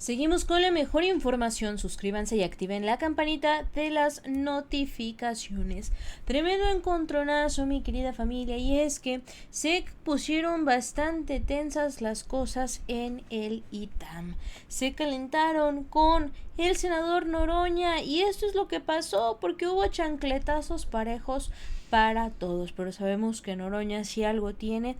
Seguimos con la mejor información. Suscríbanse y activen la campanita de las notificaciones. Tremendo encontronazo, mi querida familia, y es que se pusieron bastante tensas las cosas en el ITAM. Se calentaron con el senador Noroña y esto es lo que pasó porque hubo chancletazos parejos para todos, pero sabemos que Noroña, si algo tiene,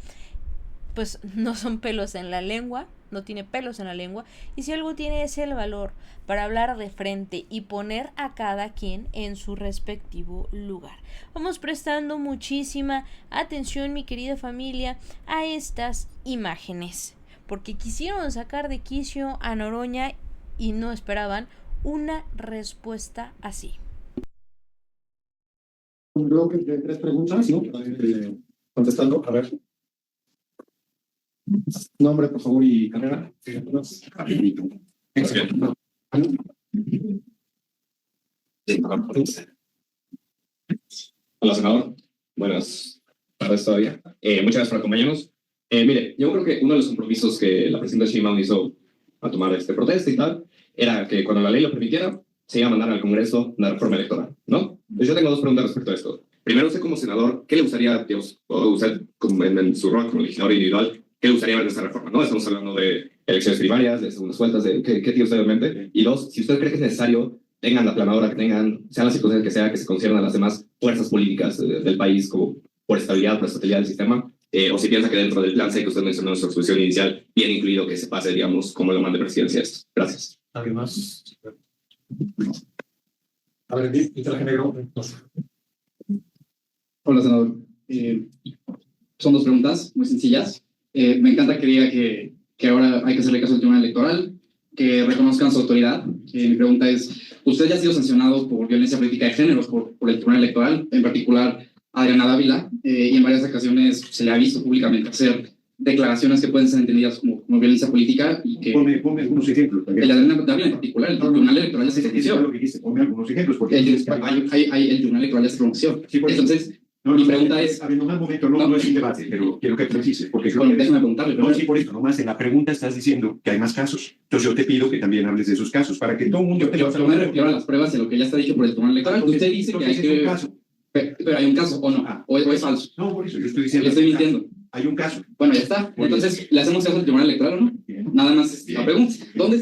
pues no son pelos en la lengua, no tiene pelos en la lengua, y si algo tiene es el valor para hablar de frente y poner a cada quien en su respectivo lugar. Vamos prestando muchísima atención, mi querida familia, a estas imágenes, porque quisieron sacar de quicio a Noroña y no esperaban una respuesta así. Creo que hay tres preguntas, ¿no? Contestando, a ver. Nombre, por favor, y carrera. Hola, senador. Buenas tardes todavía. Muchas gracias por acompañarnos. Mire, yo creo que uno de los compromisos que la presidenta Sheinbaum hizo a tomar este protesta y tal, era que cuando la ley lo permitiera, se iba a mandar al Congreso una reforma electoral, ¿no? Entonces yo tengo dos preguntas respecto a esto. Primero, usted como senador, ¿qué le gustaría, Dios, o usted en su rol como legislador individual, qué le gustaría ver de esta reforma, ¿no? Estamos hablando de elecciones primarias, de segundas vueltas, de ¿qué tiene usted en mente? Y dos, si usted cree que es necesario, tengan la planadora que tengan, sean las circunstancias que sea, que se conciernan a las demás fuerzas políticas del país, como por estabilidad, por estabilidad del sistema, o si piensa que dentro del plan C que usted mencionó en su exposición inicial, viene incluido que se pase, digamos, como lo mande presidencia esto. Gracias. ¿Alguien más? A ver, y traje negro. Hola, senador. Son dos preguntas muy sencillas. Me encanta que diga que ahora hay que hacerle caso al Tribunal Electoral, que reconozcan su autoridad. Mi pregunta es, usted ya ha sido sancionado por violencia política de género por el Tribunal Electoral, en particular Adriana Dávila, y en varias ocasiones se le ha visto públicamente hacer declaraciones que pueden ser entendidas como violencia política y que... Ponme algunos ejemplos. El Adriana Dávila en particular, el Tribunal Electoral ya se pronunció. Lo que dijiste, ponme algunos ejemplos. Porque El Tribunal Electoral ya se pronunció. Sí, entonces, mi pregunta es... A ver, nomás un momento, no es un debate, pero quiero que precises. Porque Bueno, déjame preguntarle. No, sí, por eso, nomás en la pregunta estás diciendo que hay más casos. Entonces yo te pido que también hables de esos casos, para que todo el mundo... Yo me refiero a las pruebas de lo que ya está dicho por el Tribunal Electoral. Usted dice que hay que... Pero hay un caso, ¿o no? ¿O es falso? No, por eso yo estoy diciendo... Le estoy mintiendo. Hay un caso. Bueno, ya está. Entonces, ¿le hacemos caso al Tribunal Electoral o no? Bien. Nada más es Bien. la pregunta. ¿Dónde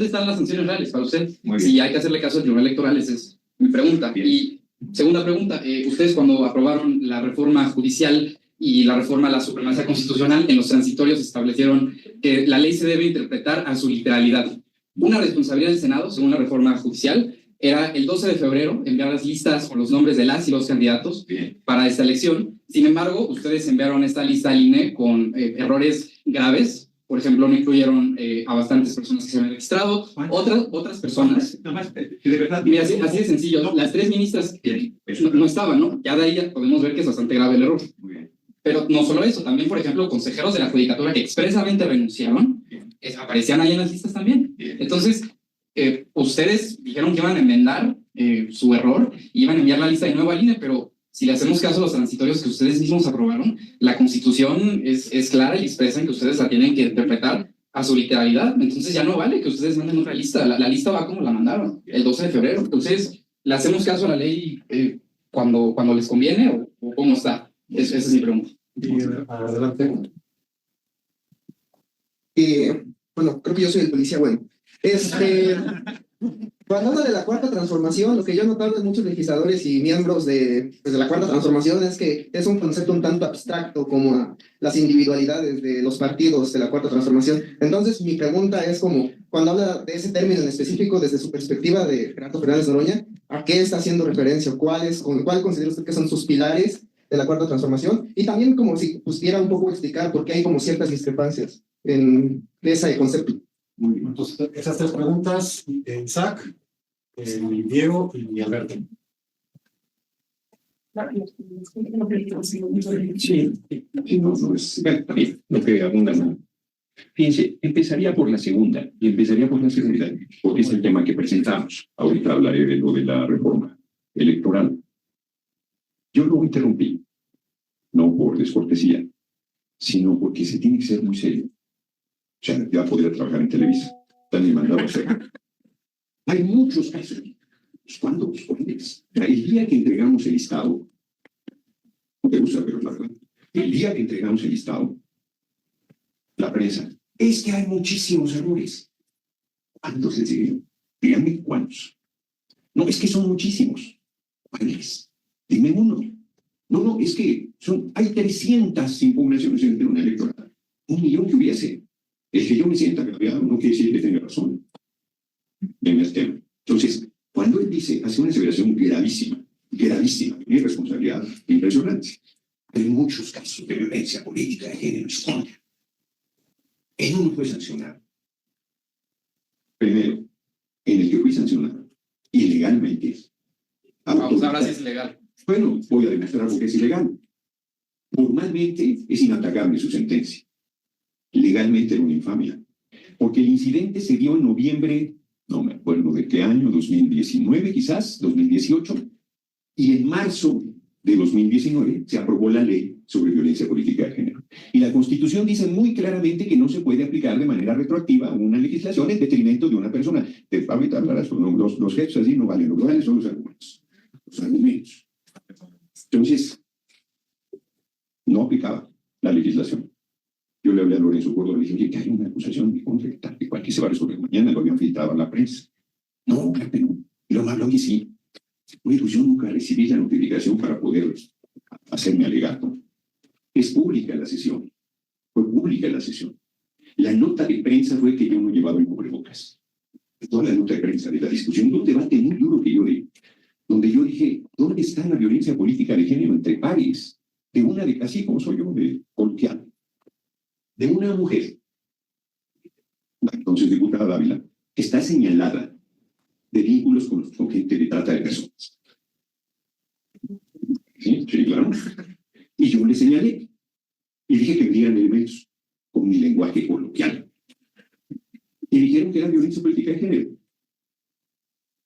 están las sanciones reales para usted? Muy bien. Si hay que hacerle caso al Tribunal Electoral, esa es mi pregunta. Bien. Y segunda pregunta, ustedes cuando aprobaron la reforma judicial y la reforma a la supremacía constitucional, en los transitorios establecieron que la ley se debe interpretar a su literalidad. Una responsabilidad del Senado, según la reforma judicial, era el 12 de febrero enviar las listas con los nombres de las y los candidatos Bien. para esta elección. Sin embargo, ustedes enviaron esta lista al INE con errores graves. Por ejemplo, no incluyeron a bastantes personas que se habían registrado. Otras personas... Nomás, de verdad... Mira, así de sencillo. No. Las tres ministras Bien. no estaban, ¿no? Ya de ahí ya podemos ver que es bastante grave el error. Muy bien. Pero no solo eso, también, por ejemplo, consejeros de la Judicatura que expresamente renunciaron, Bien. aparecían ahí en las listas también. Bien. Entonces, ustedes dijeron que iban a enmendar su error y iban a enviar la lista de nuevo al INE, pero si le hacemos caso a los transitorios que ustedes mismos aprobaron, la Constitución es clara y expresa que ustedes la tienen que interpretar a su literalidad. Entonces ya no vale que ustedes manden otra lista. La lista va como la mandaron, el 12 de febrero. Entonces, ¿le hacemos caso a la ley cuando les conviene o cómo está? Esa es mi pregunta. Y adelante. Bueno, creo que yo soy el policía bueno. Cuando habla de la cuarta transformación, lo que yo he notado en muchos legisladores y miembros de la cuarta transformación es que es un concepto un tanto abstracto como las individualidades de los partidos de la cuarta transformación. Entonces, mi pregunta es como, cuando habla de ese término en específico desde su perspectiva de Gerardo Fernández Noroña, ¿a qué está haciendo referencia? ¿Cuál considera usted que son sus pilares de la cuarta transformación? Y también como si pudiera un poco explicar por qué hay como ciertas discrepancias en ese concepto. Muy bien. Entonces, esas tres preguntas, Isaac, Diego y Alberto. Sí, no es lo que abunda más. Fíjense, empezaría por la segunda, porque es el tema que presentamos. Ahorita hablaré de lo de la reforma electoral. Yo lo interrumpí, no por descortesía, sino porque se tiene que ser muy serio. O sea, ya podría trabajar en Televisa. Están mandado a hacer. Hay muchos casos. ¿Cuántos? ¿Cuáles? El día que entregamos el listado, no te gusta, pero es la verdad. El día que entregamos el listado, la prensa, es que hay muchísimos errores. ¿Cuántos les digo? Díganme cuántos. No, es que son muchísimos. ¿Cuáles? Dime uno. No, es que hay 300 impugnaciones en el tribunal electoral. 1.000.000 que hubiese. El que yo me sienta agraviado no quiere decir que tenga razón en el tema. Entonces, cuando él dice, hace una aseveración gravísima, una irresponsabilidad impresionante. Hay muchos casos de violencia política de género en España. Él no fue sancionado. Primero, en el que fui sancionado, ilegalmente. Vamos, ahora sí es legal. Bueno, voy a demostrar por qué es ilegal. Formalmente es inatacable su sentencia. Legalmente era una infamia. Porque el incidente se dio en noviembre, no me acuerdo de qué año, 2019 quizás, 2018, y en marzo de 2019 se aprobó la ley sobre violencia política de género. Y la Constitución dice muy claramente que no se puede aplicar de manera retroactiva una legislación en detrimento de una persona. Ahorita hablarás, los hechos así no valen, lo que valen son los argumentos. Los argumentos. Entonces, no aplicaba la legislación. Yo le hablé a Lorenzo Córdoba y le dije, oye, que hay una acusación de contra de cualquier se va a resolver mañana, lo habían filtrado a la prensa. No, claro que no. Y luego me habló, oye, sí. Oye, pues yo nunca recibí la notificación para poder hacerme alegato. Es pública la sesión. Fue pública la sesión. La nota de prensa fue que yo no llevaba el cubrebocas. Toda la nota de prensa de la discusión, un debate muy duro que yo di, donde yo dije, ¿dónde está la violencia política de género entre pares? De una de, así como soy yo, de coloquial, de una mujer, la entonces diputada Dávila, que está señalada de vínculos con gente de trata de personas. Sí, claro. Y yo le señalé y dije que me dieran elementos con mi lenguaje coloquial. Y dijeron que era violencia política de género.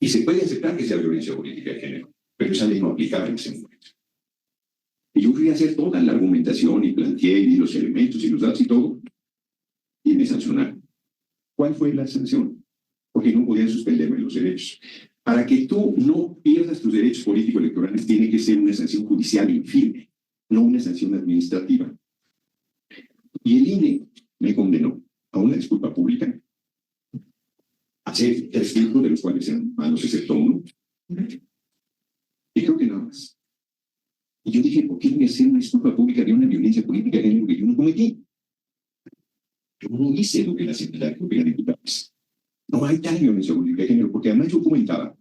Y se puede aceptar que sea violencia política de género, pero esa ley no aplicaba en ese momento. Y yo fui a hacer toda la argumentación y planteé y los elementos y los datos y todo, y me sancionaron. ¿Cuál fue la sanción? Porque no podían suspenderme los derechos. Para que tú no pierdas tus derechos políticos electorales, tiene que ser una sanción judicial infirme, no una sanción administrativa. Y el INE me condenó a una disculpa pública, a hacer 3 filtros, de los cuales eran malos, excepto uno. Y creo que nada más. Y yo dije, ¿por qué voy a hacer una disculpa pública de una violencia política de género que yo no cometí? Yo no hice lo que la Asamblea de Diputados. No hay tal violencia política de género, porque además yo comentaba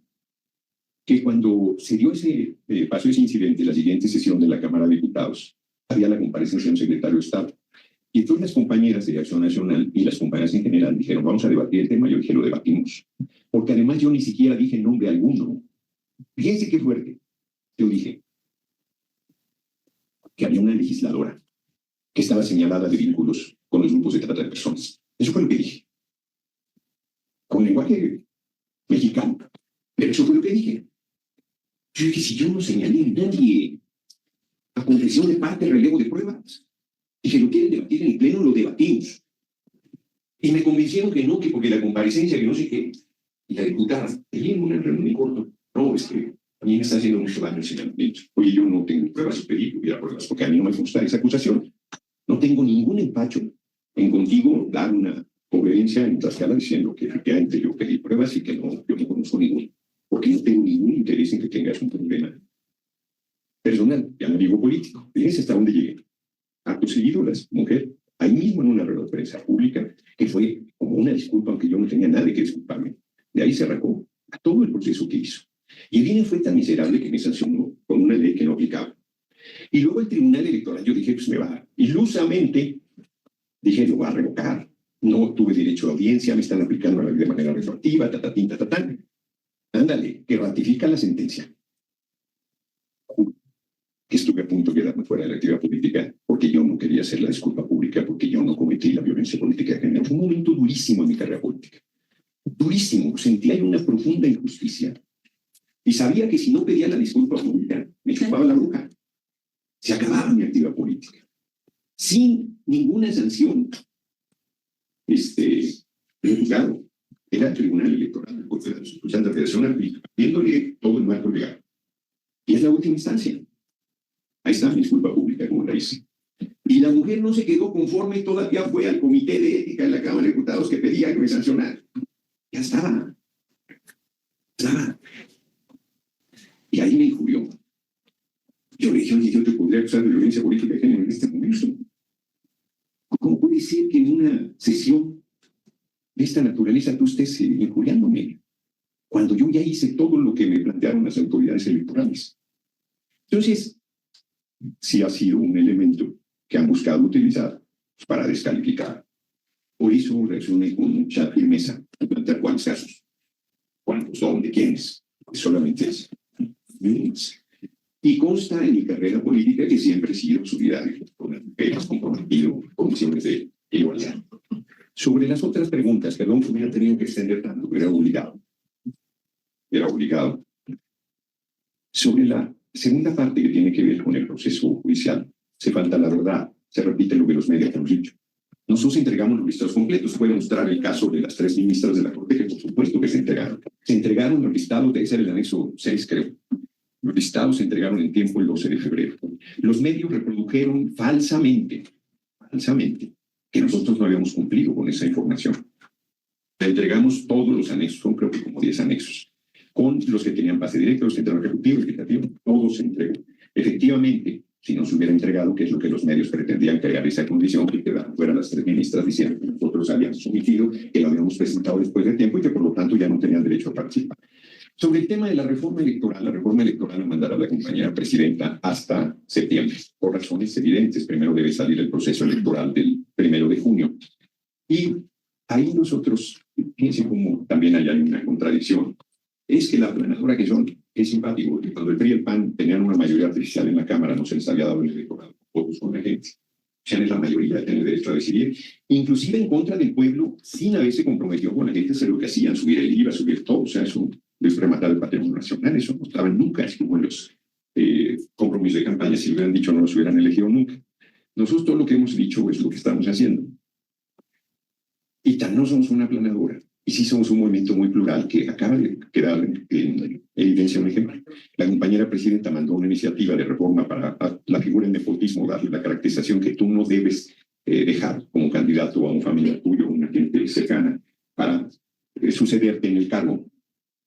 que cuando se dio pasó ese incidente, la siguiente sesión de la Cámara de Diputados, había la comparecencia de un secretario de Estado. Y entonces las compañeras de Acción Nacional y las compañeras en general dijeron, vamos a debatir el tema. Yo dije, lo debatimos. Porque además yo ni siquiera dije nombre alguno. Fíjense qué fuerte. Yo dije que había una legisladora que estaba señalada de vínculos con los grupos de trata de personas. Eso fue lo que dije. Con lenguaje mexicano. Pero eso fue lo que dije. Yo dije, si yo no señalé a nadie a confesión de parte, relevo de pruebas, dije, ¿lo quieren debatir en el pleno? Lo debatimos. Y me convencieron que no, que porque la comparecencia, que no sé qué. Y la diputada, ahí en una reunión muy corta, no, es que a mí me está haciendo mucho daño el señalamiento. Oye, yo no tengo pruebas, yo pedí que hubiera pruebas, porque a mí no me gusta esa acusación. No tengo ningún empacho en contigo dar una conveniencia en Tlaxcala diciendo que efectivamente yo pedí pruebas y que no, yo no conozco ninguno, porque no tengo ningún interés en que tengas un problema personal, ya no digo político. Fíjense hasta dónde llegué. Acto seguido, la mujer, ahí mismo en una rueda de prensa pública, que fue como una disculpa, aunque yo no tenía nada que disculparme, de ahí se arrancó a todo el proceso que hizo. Y el INE fue tan miserable que me sancionó con una ley que no aplicaba. Y luego el Tribunal Electoral, yo dije, pues me va a dar. Ilusamente, dije, lo va a revocar. No tuve derecho a audiencia, me están aplicando la ley de manera retroactiva, tatatín, tatatán. Ándale, que ratifica la sentencia. Que estuve a punto de quedarme fuera de la actividad política porque yo no quería hacer la disculpa pública, porque yo no cometí la violencia política de género. Fue un momento durísimo en mi carrera política. Durísimo. Sentía yo una profunda injusticia. Y sabía que si no pedía la disculpa pública, me chupaba la boca. Se acababa mi actividad política. Sin ninguna sanción. Juzgado. era el Tribunal Electoral del Poder de la Federación aplicándole todo el marco legal. Y es la última instancia. Ahí está mi disculpa pública, como la hice. Y la mujer no se quedó conforme y todavía fue al Comité de Ética de la Cámara de Diputados que pedía que me sancionara. Ya estaba. Y ahí me injurió. Yo le dije, oye, yo te podría acusar de violencia política de género en este momento. ¿Cómo puede ser que en una sesión de esta naturaleza tú estés injuriándome? Cuando yo ya hice todo lo que me plantearon las autoridades electorales. Entonces, sí ha sido un elemento que han buscado utilizar para descalificar. Por eso reaccioné con mucha firmeza en plantear cuáles casos, cuántos son, de quiénes, solamente es. Y consta en mi carrera política que siempre he sido solidario con las mujeres, comprometido con misiones de igualdad. Sobre las otras preguntas, perdón, que hubiera tenido que extender tanto, pero era obligado. Era obligado. Sobre la segunda parte que tiene que ver con el proceso judicial, se falta la verdad, se repite lo que los medios han dicho. Nosotros entregamos los listados completos. Puede mostrar el caso de las 3 ministras de la Corte, que por supuesto que se entregaron. Se entregaron los listados, debe ser el anexo 6, creo. Los listados se entregaron en tiempo el 12 de febrero. Los medios reprodujeron falsamente, que nosotros no habíamos cumplido con esa información. Le entregamos todos los anexos, son creo que como 10 anexos, con los que tenían base directa, los que tenían ejecutivo, legislativo, todo se entregó. Efectivamente, si no se hubiera entregado, que es lo que los medios pretendían crear esa condición, que quedaran fuera las 3 ministras diciendo que nosotros habíamos omitido, que lo habíamos presentado después de tiempo y que por lo tanto ya no tenían derecho a participar. Sobre el tema de la reforma electoral la mandará la compañera presidenta hasta septiembre, por razones evidentes. Primero debe salir el proceso electoral del 1 de junio. Y ahí nosotros, fíjense cómo también hay una contradicción. Es que la planadora que son, es simpático, porque cuando el PRI y el PAN tenían una mayoría artificial en la Cámara, no se les había dado el electoral, votos con la gente. Ya es la mayoría, tiene derecho a decidir, inclusive en contra del pueblo, sin haberse comprometido con la gente, hacer lo que hacían, subir el IVA, subir todo, o sea, eso es rematar el patrimonio nacional, eso no estaba nunca, es como en los compromisos de campaña, si lo hubieran dicho no los hubieran elegido nunca. Nosotros todo lo que hemos dicho es lo que estamos haciendo. Y tan no somos una planadora, y sí somos un movimiento muy plural que acaba de quedar en evidencia un ejemplo. La compañera presidenta mandó una iniciativa de reforma para la figura del nepotismo, darle la caracterización que tú no debes dejar como candidato a un familiar tuyo, una gente cercana, para sucederte en el cargo.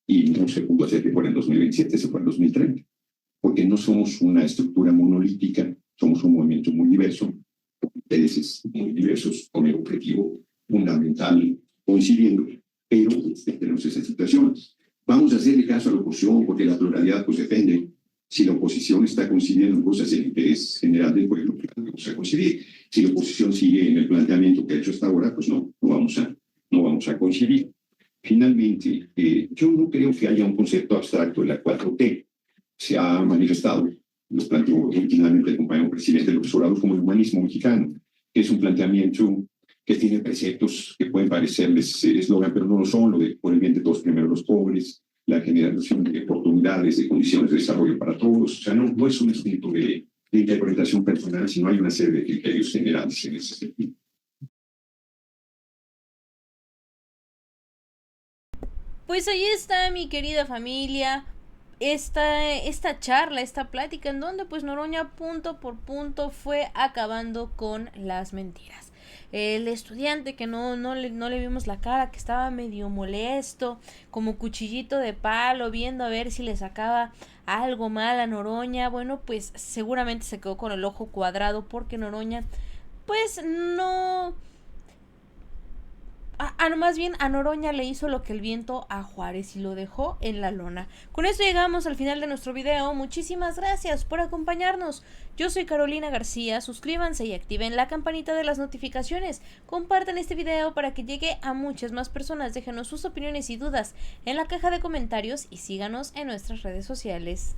Y no se pudo hacer que fuera en 2027, se fue en 2030, porque no somos una estructura monolítica, somos un movimiento muy diverso, con intereses muy diversos, con el objetivo fundamental coincidiendo, pero tenemos esa situación. Vamos a hacerle caso a la oposición, porque la pluralidad pues depende. Si la oposición está coincidiendo en cosas del interés general del pueblo, pues vamos a coincidir. Si la oposición sigue en el planteamiento que ha hecho hasta ahora, pues no vamos a coincidir. Finalmente, yo no creo que haya un concepto abstracto de la 4T. Se ha manifestado, lo planteó originalmente el compañero presidente López Obrador, como el humanismo mexicano, que es un planteamiento que tiene preceptos que pueden parecerles eslogan, pero no lo son, lo de por el bien de todos, primero los pobres, la generación de oportunidades, de condiciones de desarrollo para todos. O sea, no es un asunto de interpretación personal, sino hay una serie de criterios generales en ese sentido. Pues ahí está, mi querida familia, esta charla, esta plática en donde pues Noroña punto por punto fue acabando con las mentiras. El estudiante que no le vimos la cara, que estaba medio molesto, como cuchillito de palo, viendo a ver si le sacaba algo mal a Noroña, bueno, pues seguramente se quedó con el ojo cuadrado porque Noroña pues no... más bien a Noroña le hizo lo que el viento a Juárez y lo dejó en la lona. Con esto llegamos al final de nuestro video. Muchísimas gracias por acompañarnos. Yo soy Carolina García. Suscríbanse y activen la campanita de las notificaciones. Compartan este video para que llegue a muchas más personas. Déjenos sus opiniones y dudas en la caja de comentarios y síganos en nuestras redes sociales.